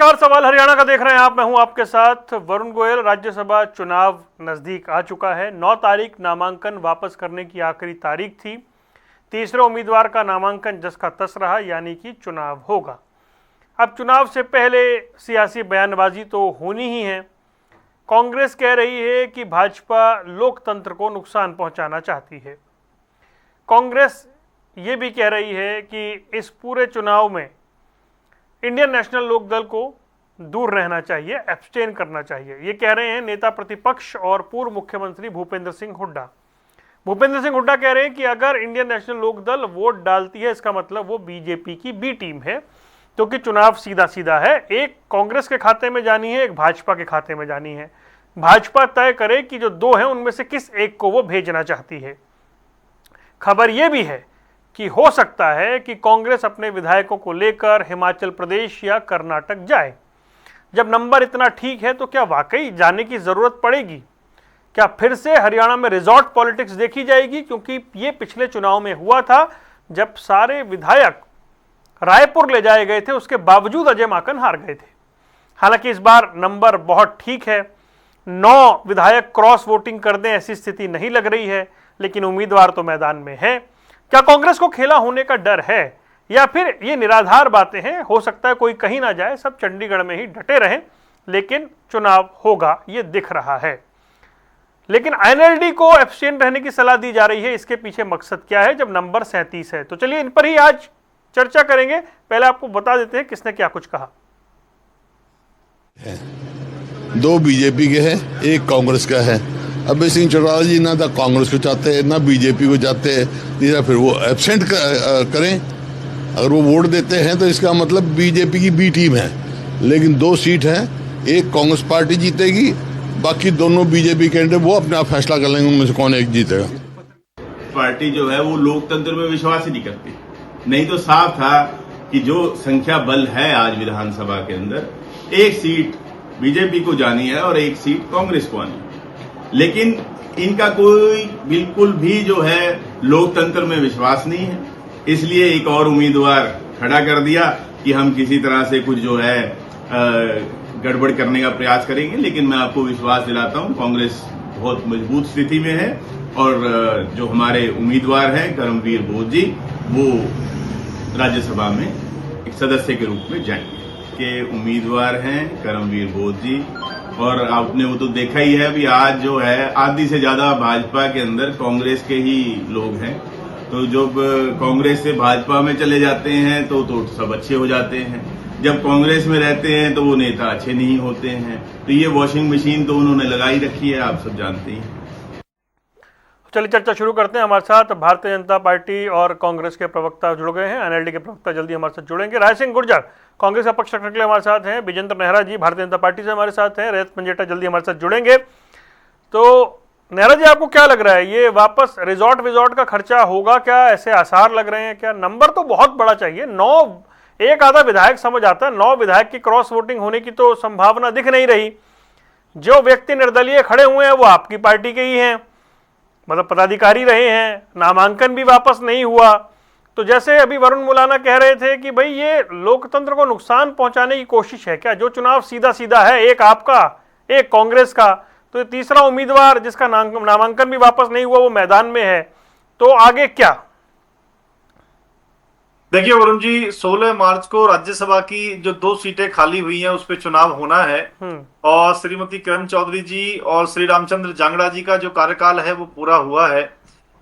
नमस्कार, सवाल हरियाणा का देख रहे हैं आप। मैं हूं आपके साथ वरुण गोयल। राज्यसभा चुनाव नजदीक आ चुका है। 9 तारीख नामांकन वापस करने की आखिरी तारीख थी। तीसरे उम्मीदवार का नामांकन जस का तस रहा, यानी कि चुनाव होगा। अब चुनाव से पहले सियासी बयानबाजी तो होनी ही है। कांग्रेस कह रही है कि भाजपा लोकतंत्र को नुकसान पहुंचाना चाहती है। कांग्रेस ये भी कह रही है कि इस पूरे चुनाव में इंडियन नेशनल लोक दल को दूर रहना चाहिए, एब्सटेन करना चाहिए। ये कह रहे हैं नेता प्रतिपक्ष और पूर्व मुख्यमंत्री भूपेंद्र सिंह हुड्डा। भूपेंद्र सिंह हुड्डा कह रहे हैं कि अगर इंडियन नेशनल लोक दल वोट डालती है, इसका मतलब वो बीजेपी की बी टीम है, क्योंकि चुनाव सीधा सीधा है। एक कांग्रेस के खाते में जानी है, एक भाजपा के खाते में जानी है। भाजपा तय करे कि जो दो हैं उनमें से किस एक को वो भेजना चाहती है। खबर यह भी है कि हो सकता है कि कांग्रेस अपने विधायकों को लेकर हिमाचल प्रदेश या कर्नाटक जाए। जब नंबर इतना ठीक है तो क्या वाकई जाने की जरूरत पड़ेगी? क्या फिर से हरियाणा में रिजॉर्ट पॉलिटिक्स देखी जाएगी? क्योंकि ये पिछले चुनाव में हुआ था, जब सारे विधायक रायपुर ले जाए गए थे, उसके बावजूद अजय माकन हार गए थे। हालांकि इस बार नंबर बहुत ठीक है, 9 विधायक क्रॉस वोटिंग कर दें ऐसी स्थिति नहीं लग रही है, लेकिन उम्मीदवार तो मैदान में है। क्या कांग्रेस को खेला होने का डर है, या फिर ये निराधार बातें हैं? हो सकता है कोई कहीं ना जाए, सब चंडीगढ़ में ही डटे रहें, लेकिन चुनाव होगा ये दिख रहा है। लेकिन एनएलडी को एब्सटेन रहने की सलाह दी जा रही है। इसके पीछे मकसद क्या है जब नंबर 37 है? तो चलिए इन पर ही आज चर्चा करेंगे। पहले आपको बता देते हैं किसने क्या कुछ कहा। 2 बीजेपी के हैं, 1 कांग्रेस का है। अभय सिंह चौटाला जी ना तो कांग्रेस को चाहते हैं ना बीजेपी को चाहते हैं, या फिर वो एब्सेंट करें। अगर वो वोट देते हैं तो इसका मतलब बीजेपी की बी टीम है। लेकिन 2 सीट हैं, एक कांग्रेस पार्टी जीतेगी, बाकी दोनों बीजेपी कैंडिडेट वो अपना फैसला कर लेंगे उनमें से कौन एक जीतेगा। पार्टी जो है वो लोकतंत्र में विश्वास ही नहीं करती। नहीं तो साफ था कि जो संख्या बल है आज विधानसभा के अंदर, 1 सीट बीजेपी को जानी है और 1 सीट कांग्रेस को आनी है। लेकिन इनका कोई बिल्कुल भी जो है लोकतंत्र में विश्वास नहीं है, इसलिए एक और उम्मीदवार खड़ा कर दिया कि हम किसी तरह से कुछ जो है गड़बड़ करने का प्रयास करेंगे। लेकिन मैं आपको विश्वास दिलाता हूं कांग्रेस बहुत मजबूत स्थिति में है, और जो हमारे उम्मीदवार हैं करमवीर बोध जी, वो राज्यसभा में एक सदस्य के रूप में जाएंगे। के उम्मीदवार हैं करमवीर बोध जी, और आपने वो तो देखा ही है। अभी आज जो है आधी से ज्यादा भाजपा के अंदर कांग्रेस के ही लोग हैं। तो जब कांग्रेस से भाजपा में चले जाते हैं तो सब अच्छे हो जाते हैं, जब कांग्रेस में रहते हैं तो वो नेता अच्छे नहीं होते हैं। तो ये वॉशिंग मशीन तो उन्होंने लगाई रखी है, आप सब जानते ही। चलिए चर्चा शुरू करते हैं। हमारे साथ भारतीय जनता पार्टी और कांग्रेस के प्रवक्ता जुड़ गए हैं। एनएलडी के प्रवक्ता जल्दी हमारे साथ जुड़ेंगे। राय सिंह गुर्जर कांग्रेस का पक्ष रखने के लिए हमारे साथ हैं। विजेंद्र नेहरा जी भारतीय जनता पार्टी से हमारे साथ हैं। रजत मंजेठा जल्दी हमारे साथ जुड़ेंगे। तो नेहरा जी, आपको क्या लग रहा है, ये वापस रिजॉर्ट का खर्चा होगा क्या? ऐसे आसार लग रहे हैं क्या? नंबर तो बहुत बड़ा चाहिए, 9 एक आधा विधायक समझ आता है, 9 विधायक की क्रॉस वोटिंग होने की तो संभावना दिख नहीं रही। जो व्यक्ति निर्दलीय खड़े हुए हैं वो आपकी पार्टी के ही हैं, मतलब पदाधिकारी रहे हैं। नामांकन भी वापस नहीं हुआ। तो जैसे अभी वरुण मुलाना कह रहे थे कि भाई ये लोकतंत्र को नुकसान पहुंचाने की कोशिश है क्या? जो चुनाव सीधा सीधा है, एक आपका एक कांग्रेस का, तो ये तीसरा उम्मीदवार जिसका नामांकन भी वापस नहीं हुआ वो मैदान में है, तो आगे क्या? देखिए वरुण जी, 16 मार्च को राज्यसभा की जो 2 सीटें खाली हुई हैं उस पर चुनाव होना है, और श्रीमती किरण चौधरी जी और श्री रामचंद्र जांगड़ा जी का जो कार्यकाल है वो पूरा हुआ है।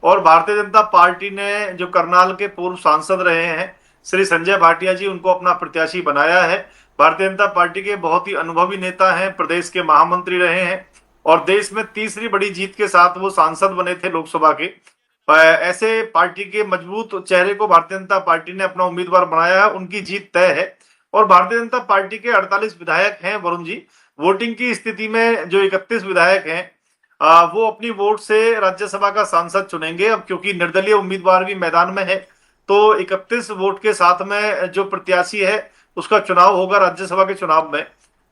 और भारतीय जनता पार्टी ने जो करनाल के पूर्व सांसद रहे हैं श्री संजय भाटिया जी, उनको अपना प्रत्याशी बनाया है। भारतीय जनता पार्टी के बहुत ही अनुभवी नेता हैं, प्रदेश के महामंत्री रहे हैं, और देश में तीसरी बड़ी जीत के साथ वो सांसद बने थे लोकसभा के। ऐसे पार्टी के मजबूत चेहरे को भारतीय जनता पार्टी ने अपना उम्मीदवार बनाया है, उनकी जीत तय है। और भारतीय जनता पार्टी के 48 विधायक हैं वरुण जी। वोटिंग की स्थिति में जो 31 विधायक हैं वो अपनी वोट से राज्यसभा का सांसद चुनेंगे। अब क्योंकि निर्दलीय उम्मीदवार भी मैदान में है, तो 31 वोट के साथ में जो प्रत्याशी है उसका चुनाव होगा राज्यसभा के चुनाव में।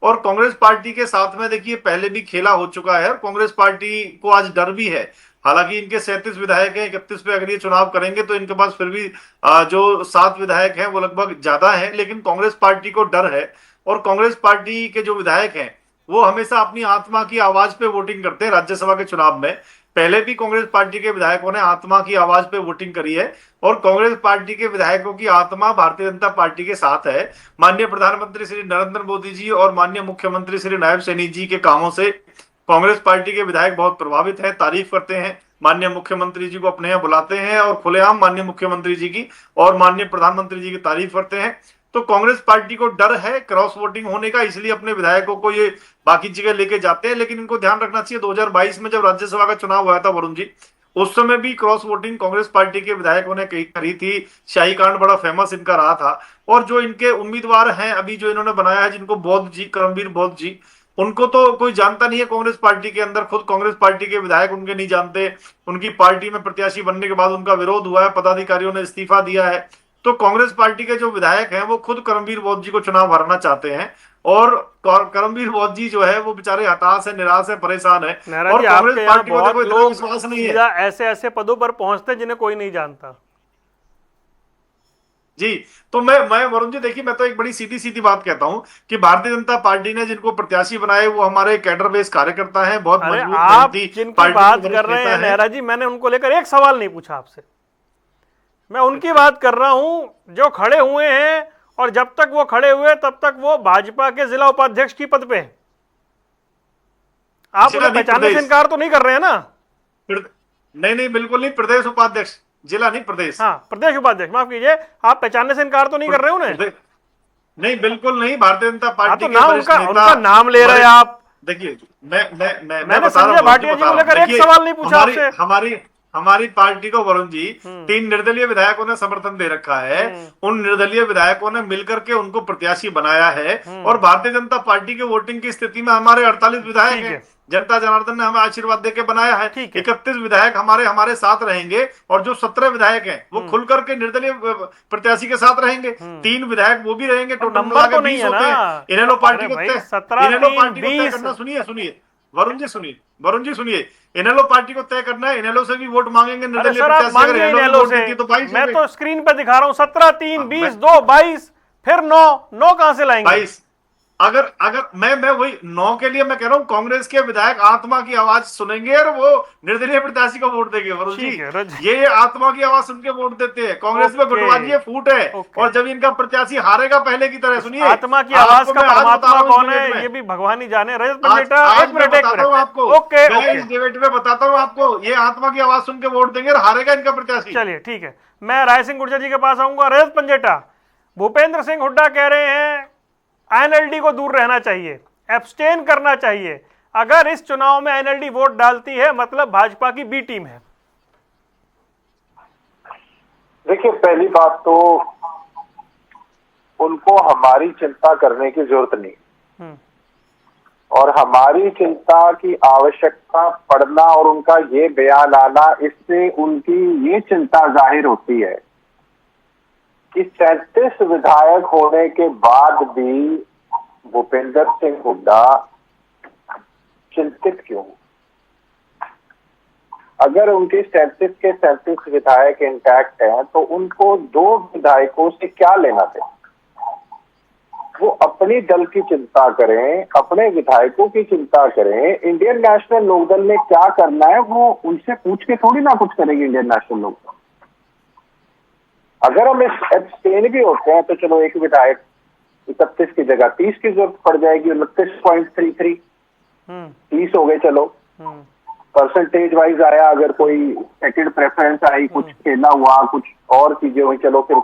और कांग्रेस पार्टी के साथ में देखिए पहले भी खेला हो चुका है, और कांग्रेस पार्टी को आज डर भी है। हालांकि इनके 37 विधायक हैं, 31 पे अगर ये चुनाव करेंगे तो इनके पास फिर भी जो 7 विधायक हैं वो लगभग ज्यादा है, लेकिन कांग्रेस पार्टी को डर है और कांग्रेस पार्टी के जो विधायक हैं वो हमेशा अपनी आत्मा की आवाज पे वोटिंग करते हैं। राज्यसभा के चुनाव में पहले भी कांग्रेस पार्टी के विधायकों ने आत्मा की आवाज पे वोटिंग करी है और कांग्रेस पार्टी के विधायकों की आत्मा भारतीय जनता पार्टी के साथ है। माननीय प्रधानमंत्री श्री नरेंद्र मोदी जी और माननीय मुख्यमंत्री श्री नायब सैनी जी के कामों से कांग्रेस पार्टी के विधायक बहुत प्रभावित हैं, तारीफ करते हैं, माननीय मुख्यमंत्री जी को अपने यहाँ बुलाते हैं और खुलेआम माननीय मुख्यमंत्री जी की और माननीय प्रधानमंत्री जी की तारीफ करते हैं। तो कांग्रेस पार्टी को डर है क्रॉस वोटिंग होने का, इसलिए अपने विधायकों को ये बाकी जगह लेके जाते हैं। लेकिन इनको ध्यान रखना चाहिए 2022 में जब राज्यसभा का चुनाव हुआ था वरुण जी, उस समय भी क्रॉस वोटिंग कांग्रेस पार्टी के विधायकों ने करी थी। शाही कांड बड़ा फेमस इनका रहा था। और जो इनके उम्मीदवार हैं अभी जो इन्होंने बनाया है, जिनको बौद्ध जी, करमवीर बौद्ध जी, उनको तो कोई जानता नहीं है कांग्रेस पार्टी के अंदर, खुद कांग्रेस पार्टी के विधायक उनके नहीं जानते। उनकी पार्टी में प्रत्याशी बनने के बाद उनका विरोध हुआ है, पदाधिकारियों ने इस्तीफा दिया है। तो कांग्रेस पार्टी के जो विधायक हैं वो खुद करमवीर बौद्ध जी को चुनाव हराना चाहते हैं और करमवीर बौद्ध जी जो है वो बेचारे हताश है, निराश है, परेशान है और कांग्रेस पार्टी को देखो इतना विश्वास नहीं है। ऐसे ऐसे पदों पर पहुंचते जिन्हें कोई नहीं जानता जी। तो मैं वरुण जी देखिए, मैं तो एक बड़ी सीधी सीधी बात कहता हूं कि भारतीय जनता पार्टी ने जिनको प्रत्याशी बनाए वो हमारे कैडर बेस कार्यकर्ता हैं, बहुत मजबूत। आप जिनकी बात कर रहे हैं नेहरा जी, मैंने उनको लेकर एक सवाल नहीं पूछा आपसे। मैं उनकी बात कर रहा हूं जो खड़े हुए हैं और जब तक वो खड़े हुए तब तक वो भाजपा के जिला उपाध्यक्ष की पद पे हैं। आप उन्हें पहचानने से इनकार तो नहीं कर रहे हैं ना? नहीं, बिल्कुल नहीं। प्रदेश उपाध्यक्ष, जिला नहीं, प्रदेश। हाँ, प्रदेश उपाध्यक्ष, माफ कीजिए, आप पहचानने से इनकार तो नहीं कर रहे उन्हें? नहीं, बिल्कुल नहीं। भारतीय जनता पार्टी के उनका नाम ले रहे हैं आप। देखिए, मैंने संजय भाटिया जी को लेकर एक सवाल नहीं पूछा आपसे। हमारी पार्टी को वरुण जी 3 निर्दलीय विधायकों ने समर्थन दे रखा है। उन निर्दलीय विधायकों ने मिलकर के उनको प्रत्याशी बनाया है और भारतीय जनता पार्टी के वोटिंग की स्थिति में हमारे 48 विधायक हैं। जनता जनार्दन ने हमें आशीर्वाद देके बनाया है। 31 विधायक हमारे साथ रहेंगे और जो 17 विधायक हैं वो खुल करके निर्दलीय प्रत्याशी के साथ रहेंगे। 3 विधायक वो भी रहेंगे। टोटल मिला के 20 होते हैं। इनेलो पार्टी को तय करना, सुनिए वरुण जी सुनिए, इनेलो पार्टी को तय करना है। इनेलो से भी वोट मांगेंगे निर्दलीय प्रत्याशी। तो मैं तो स्क्रीन पे दिखा रहा हूं 17, 3, 20, 2, 22, फिर 9 कहां से लाएंगे? 22। अगर मैं वही 9 के लिए मैं कह रहा हूं, कांग्रेस के विधायक आत्मा की आवाज सुनेंगे और वो निर्दलीय प्रत्याशी को वोट देंगे। वरुण जी, ये आत्मा की आवाज सुन के वोट देते हैं। कांग्रेस में गुटबाजी है, फूट है और जब इनका प्रत्याशी हारेगा पहले की तरह, सुनिए, आत्मा की आवाज का परमात्मा कौन है ये भी भगवान ही जाने। रजत पंजेटा, एक मिनट आपको इस डिबेट में बताता हूँ आपको, ये आत्मा की आवाज सुन के वोट देंगे और हारेगा इनका प्रत्याशी। चलिए ठीक है, मैं राय सिंह गुर्जर जी के पास आऊंगा। रजत पंजेटा, भूपेंद्र सिंह हुड्डा कह रहे हैं एनएलडी को दूर रहना चाहिए, एब्सटेन करना चाहिए। अगर इस चुनाव में एनएलडी वोट डालती है मतलब भाजपा की बी टीम है। देखिए, पहली बात तो उनको हमारी चिंता करने की जरूरत नहीं और हमारी चिंता की आवश्यकता पड़ना और उनका ये बयान आना, इससे उनकी ये चिंता जाहिर होती है कि 37 विधायक होने के बाद भी भूपेंद्र सिंह हुड्डा चिंतित क्यों? अगर उनके 37 के 37 विधायक इंटैक्ट हैं तो उनको 2 विधायकों से क्या लेना थे? वो अपनी दल की चिंता करें, अपने विधायकों की चिंता करें। इंडियन नेशनल लोकदल ने क्या करना है वो उनसे पूछ के थोड़ी ना कुछ करेगी इंडियन नेशनल लोकदल। अगर हम एब्सटेन भी होते हैं तो चलो एक विधायक 31 की जगह 30 की जरूरत पड़ जाएगी, 29.33 30 हो गए। चलो परसेंटेज वाइज आया, अगर कोई सेकंड प्रेफरेंस आई, कुछ खेला हुआ, कुछ और चीजें हुई, चलो फिर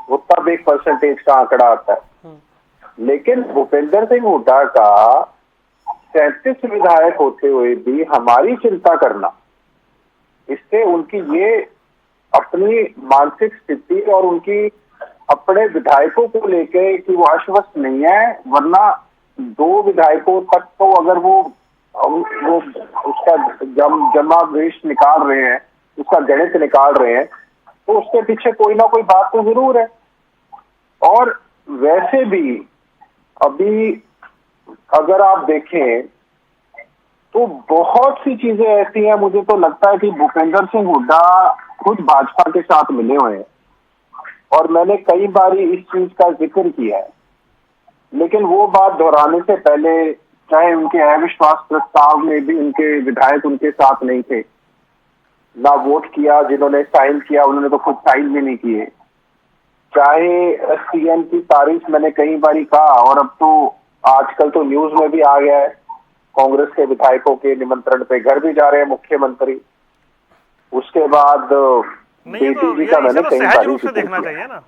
वो तब एक परसेंटेज का आंकड़ा आता है। लेकिन भूपेंद्र सिंह हुड्डा का 37 विधायक होते हुए भी हमारी चिंता करना, इससे उनकी ये अपनी मानसिक स्थिति और उनकी अपने विधायकों को लेके कि वो आश्वस्त नहीं है। वरना 2 विधायकों तक तो अगर वो उसका जमा वेश निकाल रहे हैं, उसका गणित निकाल रहे हैं, तो उसके पीछे कोई ना कोई बात तो जरूर है। और वैसे भी अभी अगर आप देखें तो बहुत सी चीजें ऐसी हैं, मुझे तो लगता है कि भूपेंद्र सिंह हुड्डा खुद भाजपा के साथ मिले हुए हैं और मैंने कई बार इस चीज का जिक्र किया है लेकिन वो बात दोहराने से पहले, चाहे उनके अविश्वास प्रस्ताव में भी उनके विधायक उनके साथ नहीं थे, ना वोट किया, जिन्होंने साइन किया उन्होंने तो खुद साइन भी नहीं किए, चाहे सीएम की तारीफ मैंने कई बार कहा, और अब तो आजकल तो न्यूज में भी आ गया है, कांग्रेस के विधायकों के निमंत्रण पे घर भी जा रहे हैं मुख्यमंत्री। उसके बाद नहीं, तो बेटी जी का मैंने कई सहज रूप से देखना चाहिए ना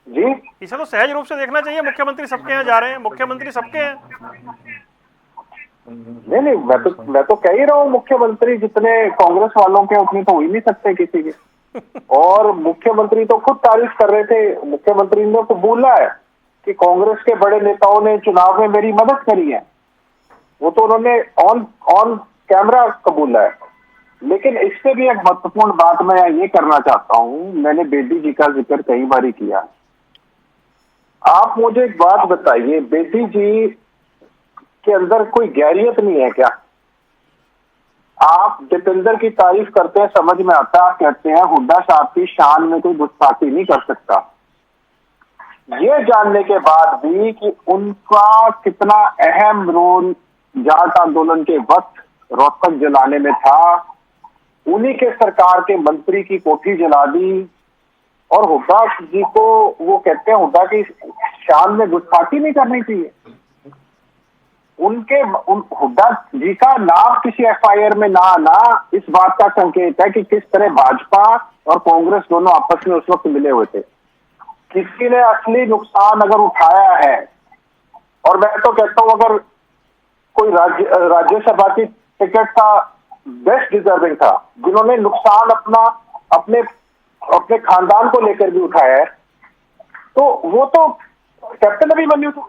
जी, इसे तो सहज रूप से देखना चाहिए। मुख्यमंत्री सबके यहाँ जा रहे हैं, मुख्यमंत्री सबके हैं। नहीं, मैं तो कह ही रहा हूँ, मुख्यमंत्री जितने कांग्रेस वालों के उतने तो हो ही नहीं सकते किसी के। और मुख्यमंत्री तो खुद तारीफ कर रहे थे, मुख्यमंत्री ने तो बोला है कि कांग्रेस के बड़े नेताओं ने चुनाव में मेरी मदद करी है, वो तो उन्होंने ऑन कैमरा कबूला है। लेकिन इससे भी एक महत्वपूर्ण बात मैं ये करना चाहता हूँ, मैंने बेटी जी का जिक्र कई बार किया। आप मुझे एक बात बताइए, बेटी जी के अंदर कोई गैरियत नहीं है क्या? आप दीपेंद्र की तारीफ करते हैं, समझ में आता, आप कहते हैं हुड्डा साहब की शान में कोई गुस्ताखी नहीं कर सकता, ये जानने के बाद भी कि उनका कितना अहम रोल जाट आंदोलन के वक्त रोहतक जलाने में था, उन्हीं के सरकार के मंत्री की कोठी जला दी, और हुड्डा जी को वो कहते हैं हुड्डा की शान में गुस्ताखी नहीं करनी चाहिए। हुड्डा जी का नाम किसी एफआईआर में ना आना इस बात का संकेत है कि किस तरह भाजपा और कांग्रेस दोनों आपस में उस वक्त मिले हुए थे। किसी ने असली नुकसान अगर उठाया है, और मैं तो कहता हूं अगर कोई राज्यसभा की टिकट का बेस्ट डिजर्विंग था, जिन्होंने नुकसान अपने खानदान को लेकर भी उठाया है, तो वो तो कैप्टन अभिमन्यु था।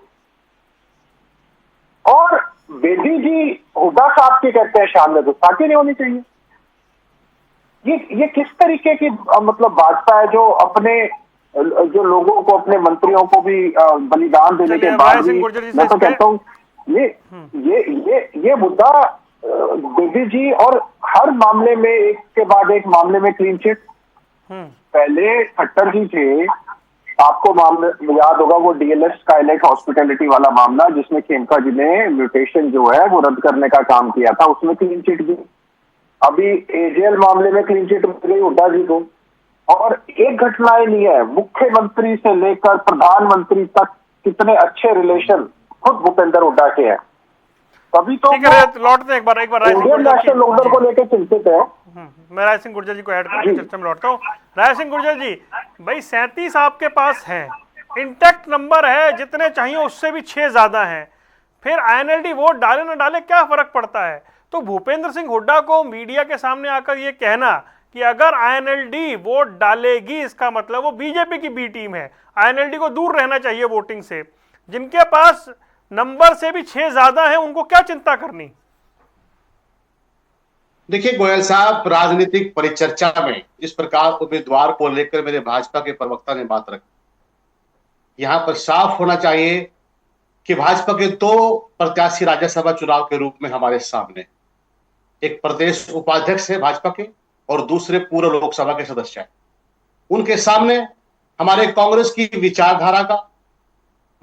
और बेदी जी हुड्डा साहब की कहते हैं शान में गुस्ताखी नहीं होनी चाहिए। ये किस तरीके की मतलब भाजपा है जो लोगों को, अपने मंत्रियों को भी बलिदान देने के बाद भी, मैं तो कहता हूँ ये मुद्दा बेदी जी, और हर मामले में एक के बाद एक मामले में क्लीन चिट। पहले खट्टर जी थे, आपको मामला याद होगा, वो डीएलएफ स्काईलाइट हॉस्पिटैलिटी वाला मामला जिसमें खेमका जी ने म्यूटेशन जो है वो रद्द करने का काम किया था, उसमें क्लीन चिट दी। अभी एजेएल मामले में क्लीन चिट मिल गई हुड्डा जी को। और एक घटनाएं नहीं है, मुख्यमंत्री से लेकर प्रधानमंत्री तक कितने अच्छे रिलेशन खुद भूपेंद्र हुड्डा के हैं। तभी तो लौटते एक बार इंडियन नेशनल लोकदल को लेकर चिंतित है। मैं राय सिंह गुर्जर जी को ऐड करके चर्चा में लौटता हूँ। राय सिंह गुर्जर जी, भाई 37 आपके पास हैं, इंटैक्ट नंबर है, जितने चाहिए उससे भी 6 ज्यादा हैं, फिर आईएनएलडी वोट डाले ना डाले क्या फर्क पड़ता है? तो भूपेंद्र सिंह हुड्डा को मीडिया के सामने आकर ये कहना कि अगर आईएनएलडी वोट डालेगी इसका मतलब वो बीजेपी की बी टीम है, आईएनएलडी को दूर रहना चाहिए वोटिंग से, जिनके पास नंबर से भी 6 ज्यादा है उनको क्या चिंता करनी? देखिए गोयल साहब, राजनीतिक परिचर्चा में इस प्रकार उम्मीदवार को लेकर मेरे भाजपा के प्रवक्ता ने बात रखी, यहां पर साफ होना चाहिए कि भाजपा के 2 प्रत्याशी राज्यसभा चुनाव के रूप में हमारे सामने, एक प्रदेश उपाध्यक्ष है भाजपा के और दूसरे पूर्व लोकसभा के सदस्य हैं। उनके सामने हमारे कांग्रेस की विचारधारा का,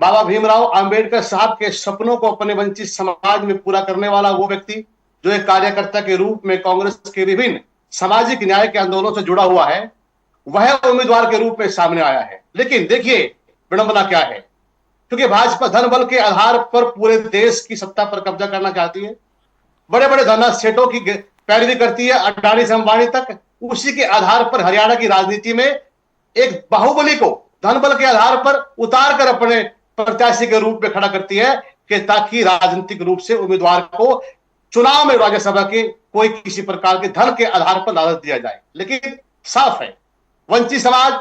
बाबा भीमराव अंबेडकर साहब के सपनों को अपने वंचित समाज में पूरा करने वाला वो व्यक्ति जो एक कार्यकर्ता के रूप में कांग्रेस के विभिन्न सामाजिक न्याय के आंदोलनों से जुड़ा हुआ है, वह उम्मीदवार के रूप में सामने आया है। लेकिन देखिए विडंबना क्या है, क्योंकि भाजपा धन बल के आधार पर पूरे देश की सत्ता पर कब्जा करना चाहती है, बड़े बड़े धना सेठों की पैरवी करती है, अडानी से अंबानी तक। उसी के आधार पर हरियाणा की राजनीति में एक बाहुबली को धन बल के आधार पर उतार कर अपने प्रत्याशी के रूप में खड़ा करती है कि ताकि राजनीतिक रूप से उम्मीदवार को चुनाव में राज्यसभा के कोई किसी प्रकार के धन के आधार पर लालच दिया जाए। लेकिन साफ है, वंचित समाज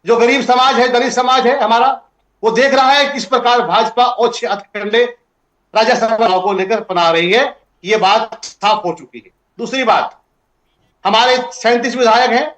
जो गरीब समाज है, दलित समाज है हमारा, वो देख रहा है किस प्रकार भाजपा ओछे हथकंडे राज्यसभा को लेकर बना रही है। ये बात साफ हो चुकी है। दूसरी बात, हमारे 37 विधायक हैं,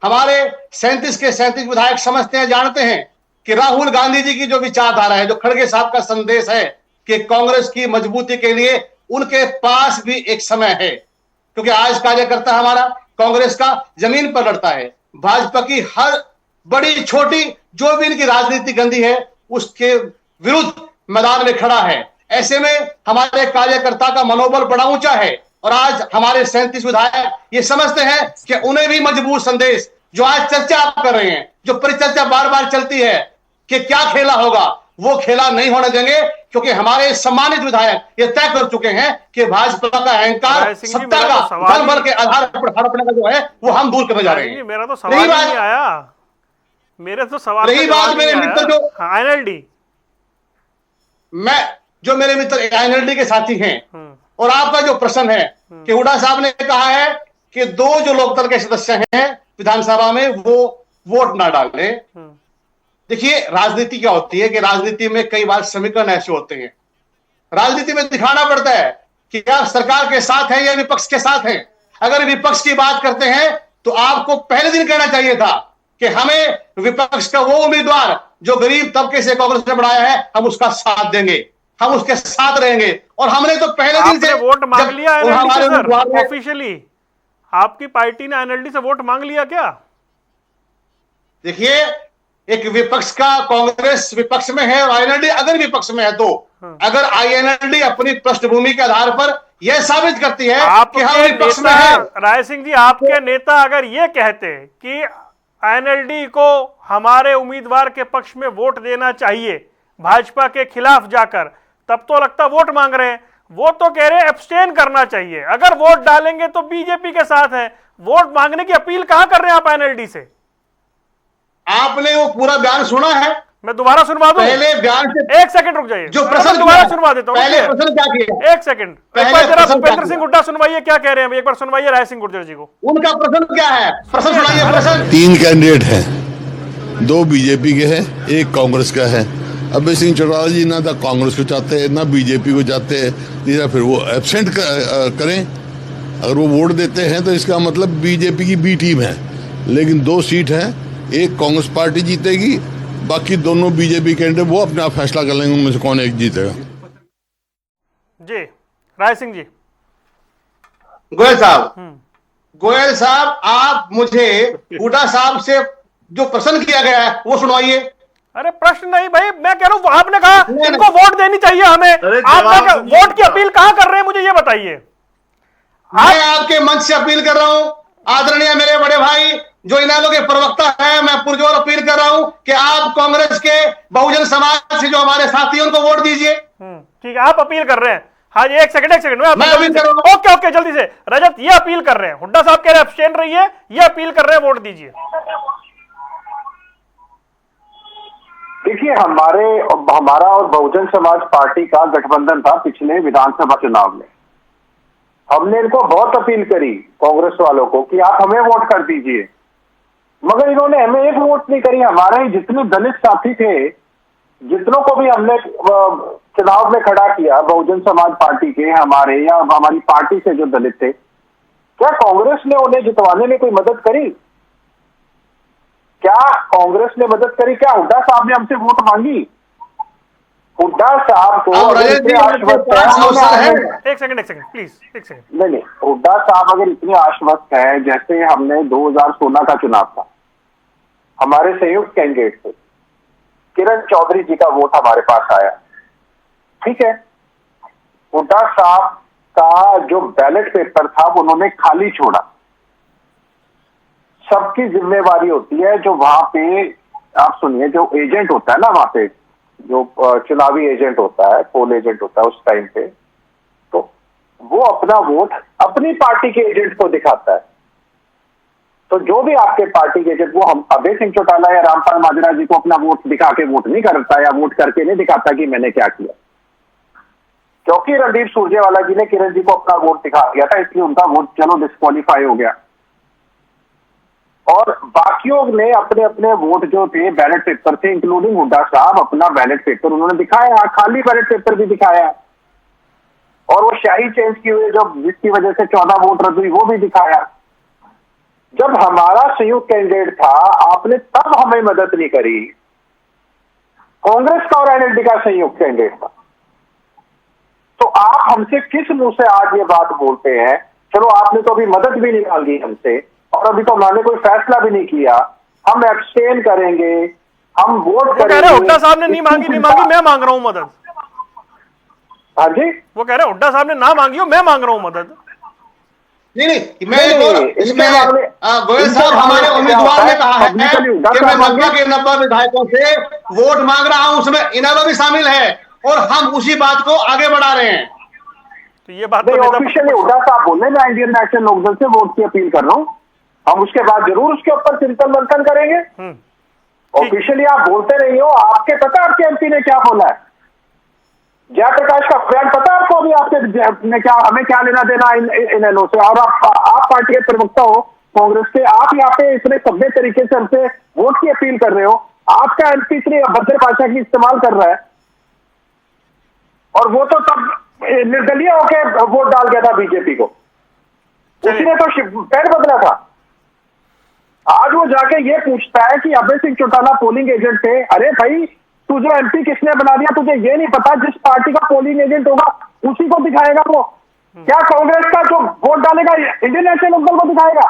हमारे 37 के 37 विधायक समझते हैं, जानते हैं कि राहुल गांधी जी की जो विचारधारा है, जो खड़गे साहब का संदेश है कि कांग्रेस की मजबूती के लिए उनके पास भी एक समय है, क्योंकि आज कार्यकर्ता हमारा कांग्रेस का जमीन पर लड़ता है। भाजपा की हर बड़ी छोटी जो भी इनकी राजनीति गंदी है उसके विरुद्ध मैदान में खड़ा है। ऐसे में हमारे कार्यकर्ता का मनोबल बड़ा ऊंचा है और आज हमारे 37 विधायक ये समझते हैं कि उन्हें भी मजबूत संदेश, जो आज चर्चा आप कर रहे हैं, जो परिचर्चा बार बार चलती है कि क्या खेला होगा, वो खेला नहीं होने देंगे, क्योंकि हमारे सम्मानित विधायक ये तय कर चुके हैं कि भाजपा का अहंकार, सत्ता का दल बल के आधार पर हड़पने का जो है वो हम दूर करने जा रहे हैं। मेरा तो सवाल नहीं आया, मेरे तो सवाल रही बात मेरे मित्र जो एनएलडी, मैं जो मेरे मित्र एनएलडी के साथी हैं और आपका जो प्रश्न है कि हुड्डा साहब ने कहा है कि 2 जो लोकदल के सदस्य हैं विधानसभा में वो वोट ना डाले। देखिए राजनीति क्या होती है कि राजनीति में कई बार समीकरण ऐसे होते हैं, राजनीति में दिखाना पड़ता है कि आप सरकार के साथ हैं या विपक्ष के साथ हैं। अगर विपक्ष की बात करते हैं तो आपको पहले दिन कहना चाहिए था कि हमें विपक्ष का वो उम्मीदवार जो गरीब तबके से कांग्रेस ने बढ़ाया है, हम उसका साथ देंगे, हम उसके साथ रहेंगे। और हमने तो पहले दिन से वोट मांग लिया ऑफिशियली, आपकी पार्टी ने एनएलडी से वोट मांग लिया क्या? देखिए एक विपक्ष का कांग्रेस विपक्ष में है और एनएलडी अगर विपक्ष में है तो अगर एनएलडी अपनी पृष्ठभूमि के आधार पर यह साबित करती है कि हम विपक्ष में हैं। राय सिंह जी, आपके नेता अगर ये कहते कि एनएलडी को हमारे उम्मीदवार के पक्ष में वोट देना चाहिए भाजपा के खिलाफ जाकर, तब तो लगता वोट मांग रहे हैं। वो तो कह रहे हैं एब्सटेन करना चाहिए, अगर वोट डालेंगे तो बीजेपी के साथ है। वोट मांगने की अपील कहां कर रहे हैं आप एनएलडी से? आपने वो पूरा बयान सुना है? मैं दोबारा सुनवा दूं? पहले बयान से 1 सेकंड रुक जाइए, जो प्रश्न दोबारा सुनवा देता हूं। पहले प्रश्न क्या किया? 1 सेकंड, एक बार जरा भूपेंद्र सिंह हुड्डा सुनवाइए क्या कह रहे हैं, एक बार सुनवाइए राय सिंह गुर्जर जी को। उनका प्रश्न क्या है? प्रश्न सुनाइए। प्रश्न 3 कैंडिडेट हैं, 2 बीजेपी के हैं, 1 कांग्रेस का है। अभय सिंह चौटाला जी ना तो कांग्रेस को चाहते हैं ना बीजेपी को चाहते हैं, नहीं फिर वो एब्सेंट करें। अगर वो वोट देते हैं तो इसका मतलब बीजेपी की बी टीम है। लेकिन 2 सीट हैं, एक कांग्रेस पार्टी जीतेगी, बाकी दोनों बीजेपी कैंडिडेट वो अपना फैसला कर लेंगे उनमें से कौन एक जीतेगा। जी राय सिंह जी। गोयल साहब आप मुझे हुड्डा साहब से जो प्रश्न किया गया है वो सुनवाइए। अरे प्रश्न नहीं भाई, मैं कह रहा हूं आपने कहा इनको वोट देनी चाहिए हमें, आप वोट की अपील कहां कर रहे हैं मुझे ये बताइए। मैं आपके मंच से अपील कर रहा हूं, आदरणीय मेरे बड़े भाई जो इनेलो के प्रवक्ता हैं, मैं पुरजोर अपील कर रहा हूं कि आप कांग्रेस के बहुजन समाज से जो हमारे साथियों को वोट दीजिए। ठीक है, आप अपील कर रहे हैं। हाँ जी, एक सेकंड मैं अपील कर रहा हूं। ओके जल्दी से रजत ये अपील कर रहे हैं, हुड्डा साहब कह रहे हैं एब्सटेन रहिए, ये अपील कर रहे हैं वोट दीजिए। देखिए हमारा और बहुजन समाज पार्टी का गठबंधन था पिछले विधानसभा चुनाव में। हमने इनको बहुत अपील करी कांग्रेस वालों को कि आप हमें वोट कर दीजिए, मगर इन्होंने हमें एक वोट नहीं करी। हमारे जितने दलित साथी थे, जितनों को भी हमने चुनाव में खड़ा किया बहुजन समाज पार्टी के, हमारे या हमारी पार्टी से जो दलित थे, क्या कांग्रेस ने उन्हें जितवाने में कोई मदद करी? क्या कांग्रेस ने मदद करी? क्या हुड्डा साहब ने हमसे वोट मांगी? हुड्डा साहब को एक सेकंड प्लीज, एक सेकंड। नहीं, हुड्डा साहब अगर इतने आश्वस्त है, जैसे हमने 2016 का चुनाव था, हमारे संयुक्त कैंडिडेट थे, किरण चौधरी जी का वोट हमारे पास आया, ठीक है। हुड्डा साहब का जो बैलेट पेपर था वो उन्होंने खाली छोड़ा। सबकी जिम्मेवारी होती है, जो वहां पे आप सुनिए, जो एजेंट होता है ना वहां पे, जो चुनावी एजेंट होता है, पोल एजेंट होता है उस टाइम पे, तो वो अपना वोट अपनी पार्टी के एजेंट को दिखाता है। तो जो भी आपके पार्टी के एजेंट, वो हम अभय सिंह चौटाला या रामपाल माजरा जी को अपना वोट दिखा के वोट नहीं करता या वोट करके नहीं दिखाता कि मैंने क्या किया, क्योंकि रणदीप सुरजेवाला जी ने किरण जी को अपना वोट दिखा दिया था, इसलिए उनका वोट चलो डिस्क्वालीफाई हो गया। और बाकियों ने अपने अपने वोट जो थे बैलेट पेपर थे, इंक्लूडिंग हुड्डा साहब, अपना बैलेट पेपर उन्होंने दिखाया, खाली बैलेट पेपर भी दिखाया, और वो शाही चेंज की हुई जो जिसकी वजह से 14 वोट रद्द हुई वो भी दिखाया। जब हमारा संयुक्त कैंडिडेट था, आपने तब हमें मदद नहीं करी। कांग्रेस का और एनएलडी का संयुक्त कैंडिडेट था, तो आप हमसे किस मुंह से आज ये बात बोलते हैं? चलो आपने तो अभी मदद भी निकाल दी हमसे, और अभी तो हमने कोई फैसला भी नहीं किया, हम एब्सटेन करेंगे, हम वोट वो कह रहे हैं हुड्डा साहब ने नहीं मांगी, मैं मांग रहा हूँ मदद। हाँ जी, वो कह रहे हैं हुड्डा साहब ने ना मांगी हो, मैं मांग रहा हूँ मदद। नहीं, मैं इसमें गोयल साहब, हमारे उम्मीदवार ने कहा है कि मैं 90 के 90 विधायकों से वोट मांग रहा हूं, उसमें इनेलो भी शामिल है और हम उसी बात को आगे बढ़ा रहे हैं। तो ये बात नहीं, ऑफिशियली हुड्डा साहब बोले मैं इंडियन नेशनल लोकदल से वोट की अपील कर रहा हूँ, हम उसके बाद जरूर उसके ऊपर चिंतन मंथन करेंगे। ऑफिशियली आप बोलते रही हो, आपके पता आपके एमपी ने क्या बोला है? जयप्रकाश का बयान पता आपको? अभी आपके ने क्या, हमें क्या लेना देना इनेलो से? और आप पार्टी के प्रवक्ता हो कांग्रेस के, आप यहाँ पे इतने सभ्य तरीके से हमसे वोट की अपील कर रहे हो, आपका एमपी इतनी अभद्र भाषा की इस्तेमाल कर रहा है, और वो तो तब निर्दलीय होकर वोट डाल गया था बीजेपी को, उसी ने तो पैर बदला था। आज वो जाके ये पूछता है कि अभय सिंह चौटाला पोलिंग एजेंट थे। अरे भाई, तू जो एमपी किसने बना दिया तुझे ये नहीं पता? जिस पार्टी का पोलिंग एजेंट होगा उसी को दिखाएगा वो। क्या कांग्रेस का जो वोट डालेगा इंडियन नेशनल लोकदल को दिखाएगा?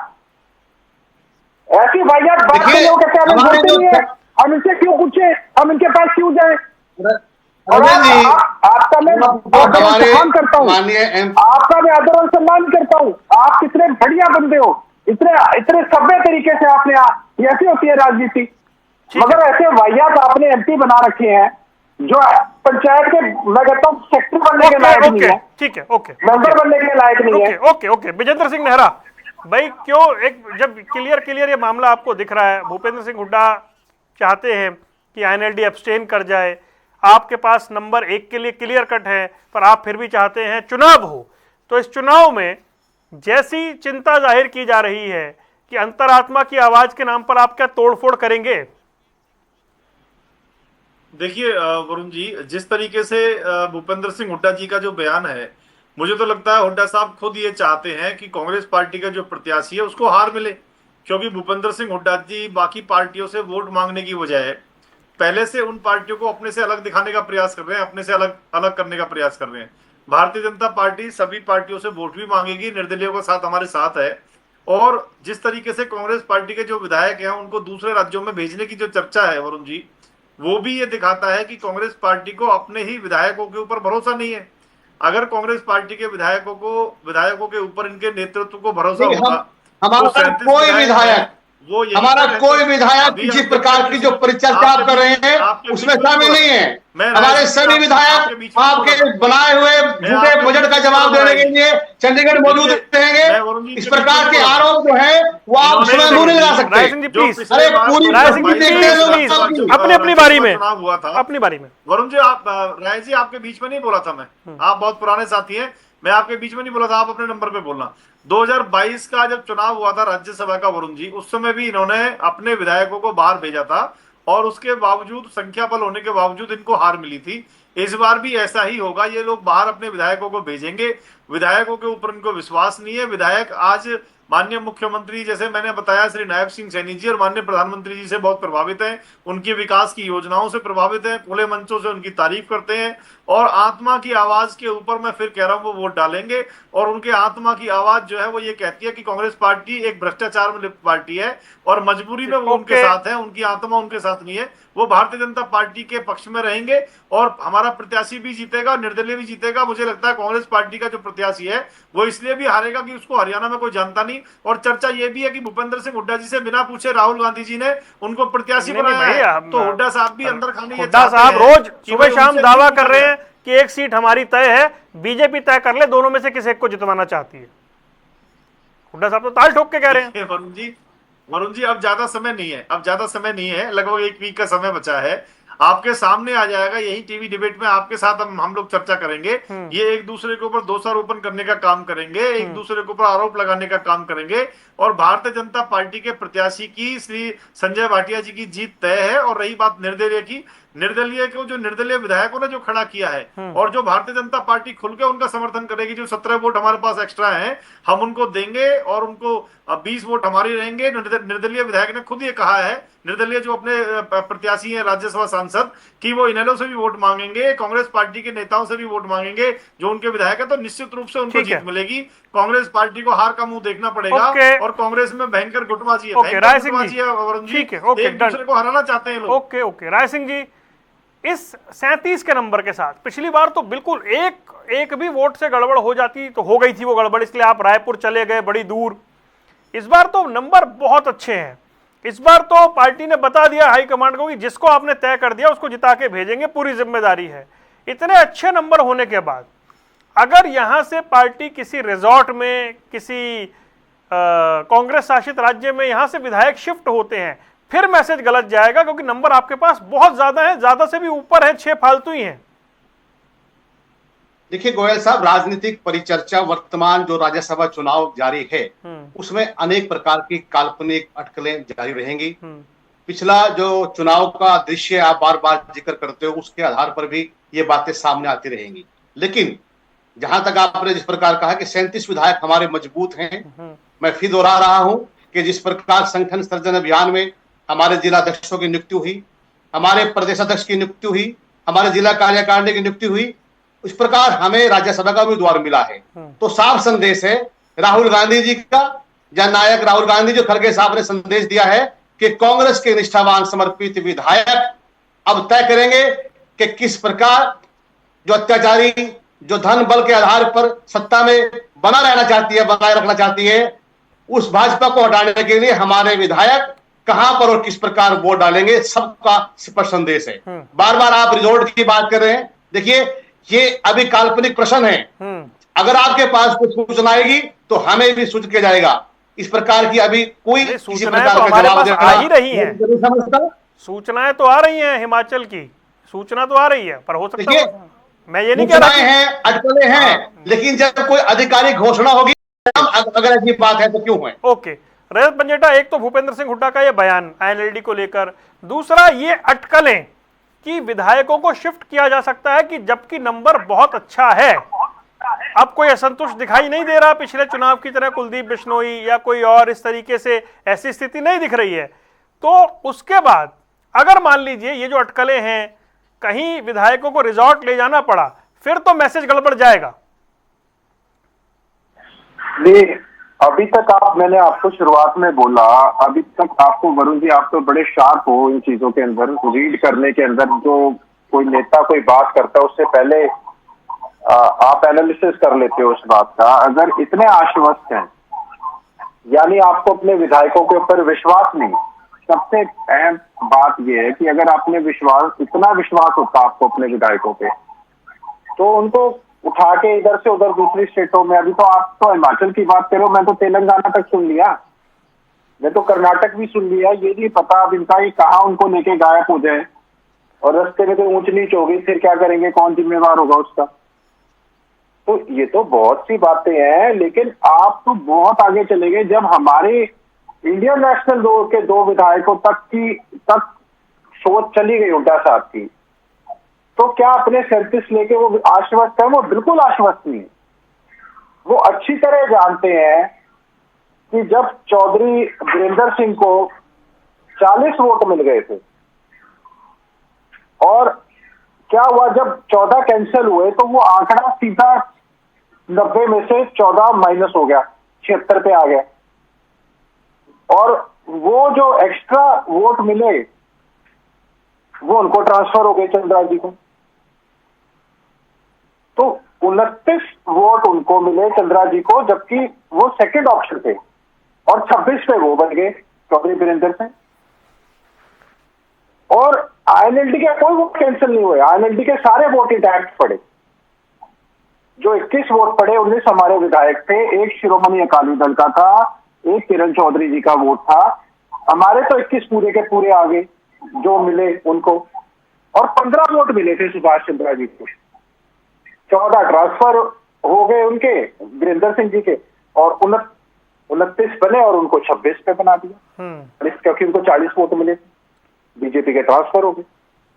ऐसी वाहियात बात नहीं हो कहते नहीं है, हम इनसे क्यों पूछे, हम इनके पास क्यों जाए? आपका मैं सम्मान करता हूँ, आपका मैं आदर और सम्मान करता हूँ, आप कितने बढ़िया बंदे हो, इतने सभ्य तरीके से आपने, ऐसी होती है राजनीति। मगर ऐसे वाहियात आपने एमपी बना रखे हैं जो पंचायत के, मैं कहता हूँ, सेक्रेटरी बनने के लायक नहीं है। ठीक है, ओके, मेंबर बनने के लायक नहीं है। ओके। विजेंद्र सिंह नेहरा भाई, क्यों एक जब क्लियर ये मामला आपको दिख रहा है, भूपेंद्र सिंह हुड्डा चाहते हैं कि आईएनएलडी एब्सटेन कर जाए, आपके पास नंबर 1 के लिए क्लियर कट है, पर आप फिर भी चाहते हैं चुनाव हो, तो इस चुनाव में जैसी चिंता जाहिर की जा रही है कि अंतरात्मा की आवाज के नाम पर आप क्या तोड़फोड़ करेंगे? देखिए वरुण जी, जिस तरीके से भूपेंद्र सिंह हुड्डा जी का जो बयान है, मुझे तो लगता है हुड्डा साहब खुद ये चाहते हैं कि कांग्रेस पार्टी का जो प्रत्याशी है उसको हार मिले, क्योंकि भूपेंद्र सिंह हुड्डा जी बाकी पार्टियों से वोट मांगने की बजाय पहले से उन पार्टियों को अपने से अलग दिखाने का प्रयास कर रहे हैं, अपने से अलग अलग करने का प्रयास कर रहे हैं। भारतीय जनता पार्टी सभी पार्टियों से वोट भी मांगेगी, निर्दलीयों का साथ हमारे साथ है, और जिस तरीके से कांग्रेस पार्टी के जो विधायक हैं उनको दूसरे राज्यों में भेजने की जो चर्चा है वरुण जी, वो भी ये दिखाता है कि कांग्रेस पार्टी को अपने ही विधायकों के ऊपर भरोसा नहीं है। अगर कांग्रेस पार्टी के विधायकों के ऊपर इनके नेतृत्व को भरोसा होगा, हमारा कोई विधायक जिस प्रकार की जो परिचर्चा आप कर रहे हैं उसमें शामिल नहीं है। हमारे सभी विधायक आपके बनाए हुए झूठे बजट का जवाब देने के लिए चंडीगढ़ मौजूद रहेंगे। इस प्रकार के आरोप जो है वो आप उसमें मुंह नहीं लगा सकते। अरे पूरी अपनी बारी में हुआ था, अपनी बारी में वरुण जी, आप राय जी आपके बीच में नहीं बोला था मैं, आप बहुत पुराने साथी हैं, मैं आपके बीच में नहीं बोला था, आप अपने नंबर पे बोलना। 2022 का जब चुनाव हुआ था राज्यसभा का वरुण जी, उस समय भी इन्होंने अपने विधायकों को बाहर भेजा था और उसके बावजूद, संख्या बल होने के बावजूद इनको हार मिली थी। इस बार भी ऐसा ही होगा, ये लोग बाहर अपने विधायकों को भेजेंगे, विधायकों के ऊपर इनको विश्वास नहीं है। विधायक आज माननीय मुख्यमंत्री, जैसे मैंने बताया, श्री नायब सिंह सैनी जी और माननीय प्रधानमंत्री जी से बहुत प्रभावित हैं, उनकी विकास की योजनाओं से प्रभावित हैं, खुले मंचों से उनकी तारीफ करते हैं, और आत्मा की आवाज के ऊपर मैं फिर कह रहा हूं वो वोट डालेंगे। और उनके आत्मा की आवाज जो है वो ये कहती है कि कांग्रेस पार्टी एक भ्रष्टाचार में लिप्त पार्टी है और मजबूरी में वो उनके साथ है, उनकी आत्मा उनके साथ नहीं है। वो भारतीय जनता पार्टी के पक्ष में रहेंगे और हमारा प्रत्याशी भी जीतेगा, निर्दलीय भी जीतेगा। मुझे लगता है कांग्रेस पार्टी का जो प्रत्याशी है वो इसलिए भी हारेगा कि उसको हरियाणा में कोई जानता नहीं, और चर्चा ये भी है कि भूपेंद्र सिंह हुड्डा जी से बिना पूछे राहुल गांधी जी ने उनको प्रत्याशी बनाया है। तो हुड्डा साहब भी अंदर खाने, हुड्डा साहब रोज सुबह शाम दावा कर रहे हैं कि एक सीट हमारी तय है, बीजेपी तय कर ले, दोनों में से किसी एक को जितवाना चाहती है। हुड्डा साहब तो ताल ठोक के कह रहे हैं। वरुण जी अब ज्यादा समय नहीं है, लगभग 1 वीक का समय बचा है। आपके सामने आ जाएगा, यही टीवी डिबेट में आपके साथ हम लोग चर्चा करेंगे। ये एक दूसरे के ऊपर दोषारोपण करने का काम करेंगे, एक दूसरे के ऊपर आरोप लगाने का काम करेंगे, और भारतीय जनता पार्टी के प्रत्याशी की, श्री संजय भाटिया जी की जीत तय है। और रही बात निर्दलीय की, निर्दलीय को, जो निर्दलीय विधायकों ने जो खड़ा किया है और जो भारतीय जनता पार्टी खुल के उनका समर्थन करेगी, जो 17 वोट हमारे पास एक्स्ट्रा हैं हम उनको देंगे, और उनको 20 वोट हमारी रहेंगे। निर्दलीय विधायक ने खुद ये कहा है, निर्दलीय जो अपने प्रत्याशी हैं राज्यसभा सांसद, कि वो इनेलो से भी वोट मांगेंगे, कांग्रेस पार्टी के नेताओं से भी वोट मांगेंगे जो उनके विधायक है, तो निश्चित रूप से उनको जीत मिलेगी। कांग्रेस पार्टी को हार का मुंह देखना पड़ेगा। ओके। और कांग्रेस में भयंकर गुटबाजी है, ओके, राय सिंह जी। वरुण जी, ठीक है, ओके, एक दूसरे को हराना चाहते हैं लोग। ओके ओके, राय सिंह जी, इस 37 के नंबर के साथ पिछली बार तो बिल्कुल एक भी वोट से गड़बड़ हो जाती तो हो गई थी वो गड़बड़, इसलिए आप रायपुर चले गए बड़ी दूर। इस बार तो नंबर बहुत अच्छे हैं। इस बार तो पार्टी ने बता दिया हाईकमांड को कि जिसको आपने तय कर दिया उसको जिता के भेजेंगे, पूरी जिम्मेदारी है। इतने अच्छे नंबर होने के बाद अगर यहां से पार्टी किसी रिजॉर्ट में, किसी कांग्रेस शासित राज्य में यहां से विधायक शिफ्ट होते हैं, फिर मैसेज गलत जाएगा, क्योंकि नंबर आपके पास बहुत ज्यादा है, ज्यादा से भी ऊपर है, 6 फालतू ही हैं। देखिए गोयल साहब, राजनीतिक परिचर्चा वर्तमान जो राज्यसभा चुनाव जारी है उसमें अनेक प्रकार की काल्पनिक अटकलें जारी रहेंगी। पिछला जो चुनाव का दृश्य आप बार बार जिक्र करते हो उसके आधार पर भी ये बातें सामने आती रहेंगी। लेकिन जहां तक आपने जिस प्रकार कहा कि 37 विधायक हमारे मजबूत हैं, मैं फिर दोहरा रहा हूं कि जिस प्रकार संगठन सर्जन अभियान में हमारे जिला अध्यक्षों की नियुक्ति हुई, हमारे प्रदेश अध्यक्ष की नियुक्ति हुई, हमारे जिला कार्यकारिणी की नियुक्ति हुई, उस प्रकार हमें राज्यसभा का उम्मीदवार मिला है। तो साफ संदेश है राहुल गांधी जी का, जननायक राहुल गांधी जो खड़गे साहब ने संदेश दिया है कि कांग्रेस के निष्ठावान समर्पित विधायक अब तय करेंगे कि किस प्रकार जो अत्याचारी, जो धन बल के आधार पर सत्ता में बना रहना चाहती है, बनाए रखना चाहती है, उस भाजपा को हटाने के लिए हमारे विधायक कहां पर और किस प्रकार वोट डालेंगे, सबका स्पष्ट संदेश है। बार बार आप रिजोर्ट की बात कर रहे हैं, देखिए ये अभी काल्पनिक प्रश्न है। अगर आपके पास कुछ सूचना आएगी तो हमें भी सूचित किया जाएगा। इस प्रकार की अभी कोई किसी प्रकार का जवाब आ ही रही है, सूचनाएं तो आ रही हैं, हिमाचल की सूचना तो आ रही है, पर हो सकता है मैं ये नहीं कह रहा हैं, अटकलें हैं, लेकिन जब कोई आधिकारिक घोषणा होगी अगर ऐसी बात है तो क्यों है। ओके रजत पंजेटा, एक तो भूपेंद्र सिंह हुड्डा का ये बयान आईएनएलडी को लेकर, दूसरा ये अटकलें कि विधायकों को शिफ्ट किया जा सकता है कि जबकि नंबर बहुत अच्छा है। अब कोई असंतुष्ट दिखाई नहीं दे रहा पिछले चुनाव की तरह, कुलदीप बिश्नोई या कोई और इस तरीके से ऐसी स्थिति नहीं दिख रही है। तो उसके बाद अगर मान लीजिए ये जो अटकलें हैं, कहीं विधायकों को रिजॉर्ट ले जाना पड़ा, फिर तो मैसेज गड़बड़ जाएगा। नहीं, अभी तक मैंने आपको शुरुआत में बोला, अभी तक आपको वरुण जी, आप तो बड़े शार्प हो इन चीजों के अंदर, रीड करने के अंदर। जो कोई नेता कोई बात करता है उससे पहले आप एनालिसिस कर लेते हो उस बात का। अगर इतने आश्वस्त हैं, यानी आपको अपने विधायकों के ऊपर विश्वास नहीं। सबसे अहम बात यह है कि अगर आपने इतना विश्वास होता आपको अपने विधायकों पे, तो उनको उठा के इधर से उधर दूसरी स्टेटों में, अभी तो आप तो हिमाचल की बात करो, मैं तो तेलंगाना तक सुन लिया, मैं तो कर्नाटक भी सुन लिया। ये नहीं पता अब इनका ही कहाँ उनको लेके गायब हो जाए और रास्ते में कोई ऊंच नीच हो गई, फिर क्या करेंगे, कौन जिम्मेवार होगा उसका। तो ये तो बहुत सी बातें हैं, लेकिन आप तो बहुत आगे चले गए। जब हमारे इंडियन नेशनल के दो विधायकों तक सोच चली गई उल्टा साथ की, तो क्या अपने 37 लेके वो आश्वस्त है? वो बिल्कुल आश्वस्त नहीं है। वो अच्छी तरह जानते हैं कि जब चौधरी वीरेंद्र सिंह को 40 वोट मिल गए थे और क्या हुआ, जब 14 कैंसिल हुए तो वो आंकड़ा सीधा 90 में से 14 माइनस हो गया, 76 पे आ गया। और वो जो एक्स्ट्रा वोट मिले वो उनको ट्रांसफर हो गए, चंद्राजी जी को। तो 29 वोट उनको मिले चंद्रा जी को, जबकि वो सेकंड ऑप्शन थे, और 26 पे वो बन गए चौधरी वीरेंद्र सिंह। और आईएनएलडी के कोई वोट कैंसिल नहीं हुए, आईएनएलडी के सारे वोट इंटैक्ट पड़े। जो 21 वोट पड़े 19 हमारे विधायक थे, एक शिरोमणि अकाली दल का था, एक किरण चौधरी जी का वोट था। हमारे तो 21 पूरे के पूरे आ गए जो मिले उनको, और 15 वोट मिले थे सुभाष चंद्रा जी को। 14 ट्रांसफर हो गए उनके, वीरेंद्र सिंह जी के, और 29 बने और उनको 26 पे बना दिया, क्योंकि उनको 40 वोट मिले, बीजेपी के ट्रांसफर हो गए।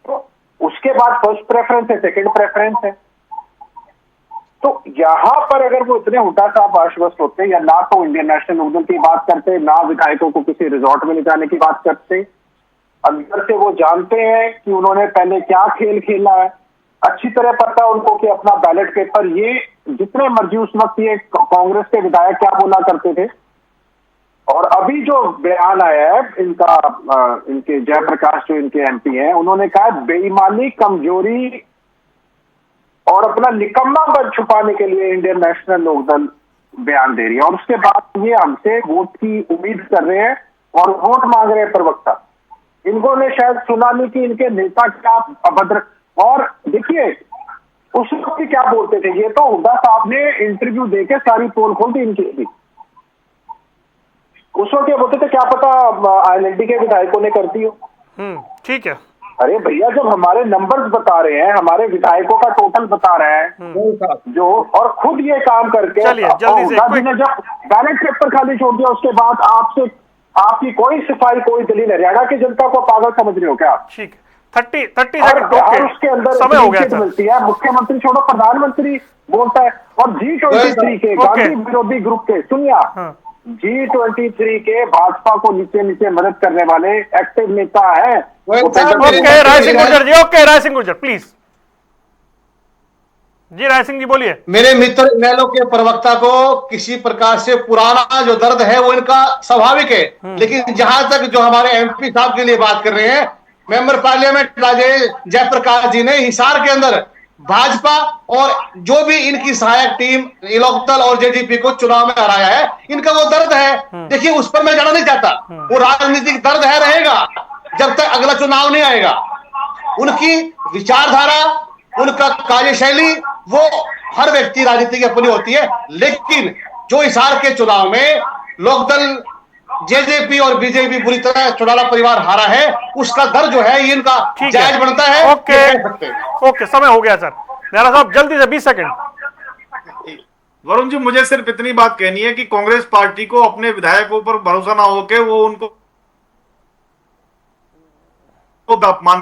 तो उसके बाद फर्स्ट प्रेफरेंस है, सेकंड प्रेफरेंस है। तो यहां पर अगर वो इतने हुड्डा साहब आश्वस्त होते, या ना तो इंडियन नेशनल लोकदल की बात करते, ना विधायकों को किसी रिजॉर्ट में ले जाने की बात करते, अंदर से वो जानते हैं कि उन्होंने पहले क्या खेल खेला है, अच्छी तरह पता उनको कि अपना बैलेट पेपर, ये जितने मर्जी उस वक्त ये कांग्रेस के विधायक क्या बोला करते थे, और अभी जो बयान आया है इनका, इनके जयप्रकाश जो इनके एमपी हैं, उन्होंने कहा बेईमानी, कमजोरी और अपना निकम्मापन छुपाने के लिए इंडियन नेशनल लोकदल बयान दे रही है, और उसके बाद ये हमसे वोट की उम्मीद कर रहे हैं और वोट मांग रहे हैं प्रवक्ता। इन्होंने शायद सुना नहीं कि इनके नेता क्या अभद्र, और देखिए उस वक्त क्या बोलते थे, ये तो हुड्डा साहब ने इंटरव्यू देके सारी पोल खोल दी इनकी थी। उस वक्त ये बोलते थे क्या पता आईएनएलडी के विधायकों ने करती हो। ठीक है। अरे भैया, जब हमारे नंबर्स बता रहे हैं, हमारे विधायकों का टोटल बता रहे हैं जो, और खुद ये काम करके जब बैलेट पेपर खाली छोड़ दिया, उसके बाद आपसे आपकी कोई सिफाई, कोई दलील, हरियाणा की जनता को पागल समझ रहे हो क्या? ठीक, 30 सेकंड उसके अंदर समय हो गया मिलती है, मुख्यमंत्री छोड़ो प्रधानमंत्री बोलता है, और G23 के गांधी विरोधी ग्रुप के, सुनिए, G23 के भाजपा को नीचे नीचे मदद करने वाले एक्टिव नेता है। Okay Rai Singh Gurjar ji, okay Rai Singh Gurjar please ji. Rai Singh ji बोलिए। मेरे मित्र इनेलो के प्रवक्ता को किसी प्रकार से पुराना जो दर्द है वो इनका स्वाभाविक है, लेकिन जहां तक जो हमारे एमपी साहब के लिए बात कर रहे हैं, मेंबर पार्लियामेंट राजेश जयप्रकाश जी ने हिसार के अंदर भाजपा और जो भी इनकी सहायक टीम लोकदल और जेडीपी को चुनाव में हराया है, इनका वो दर्द है। देखिए, उस पर मैं जाना नहीं चाहता, वो राजनीतिक दर्द है, रहेगा जब तक अगला चुनाव नहीं आएगा। उनकी विचारधारा, उनका कार्यशैली, वो हर व्यक्ति राजनीति की अपनी होती है, लेकिन जो हिसार के चुनाव में लोकदल, जेजेपी और बीजेपी बुरी तरह चौटाला परिवार हारा है, उसका दर्द जो है ये इनका जायज बनता है। ओके समय हो गया सर। मेरा साहब जल्दी से 20 सेकंड। वरुण जी, मुझे सिर्फ इतनी बात कहनी है कि कांग्रेस पार्टी को अपने विधायकों पर भरोसा ना होके वो उनको अपमान,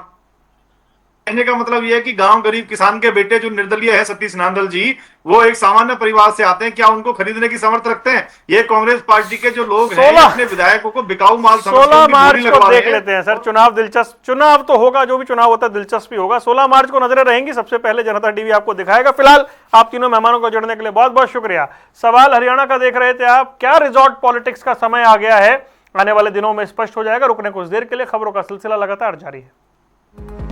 कहने का मतलब यह है कि गांव गरीब किसान के बेटे जो निर्दलीय है सतीश नांदल जी, वो एक सामान्य परिवार से आते हैं, क्या उनको खरीदने की समर्थ रखते हैं? ये कांग्रेस पार्टी के जो लोग हैं अपने विधायकों को बिकाऊ माल 16 मार्च को देख लेते हैं सर। चुनाव दिलचस्प, चुनाव तो होगा, जो भी चुनाव होता है दिलचस्प ही होगा। 16 मार्च को नजरें रहेंगी, सबसे पहले जनता टीवी आपको दिखाएगा। फिलहाल आप तीनों मेहमानों को जुड़ने के लिए बहुत बहुत शुक्रिया। सवाल हरियाणा का देख रहे थे आप, क्या रिजॉर्ट पॉलिटिक्स का समय आ गया है? आने वाले दिनों में स्पष्ट हो जाएगा। रुकने कुछ देर के लिए, खबरों का सिलसिला लगातार जारी है।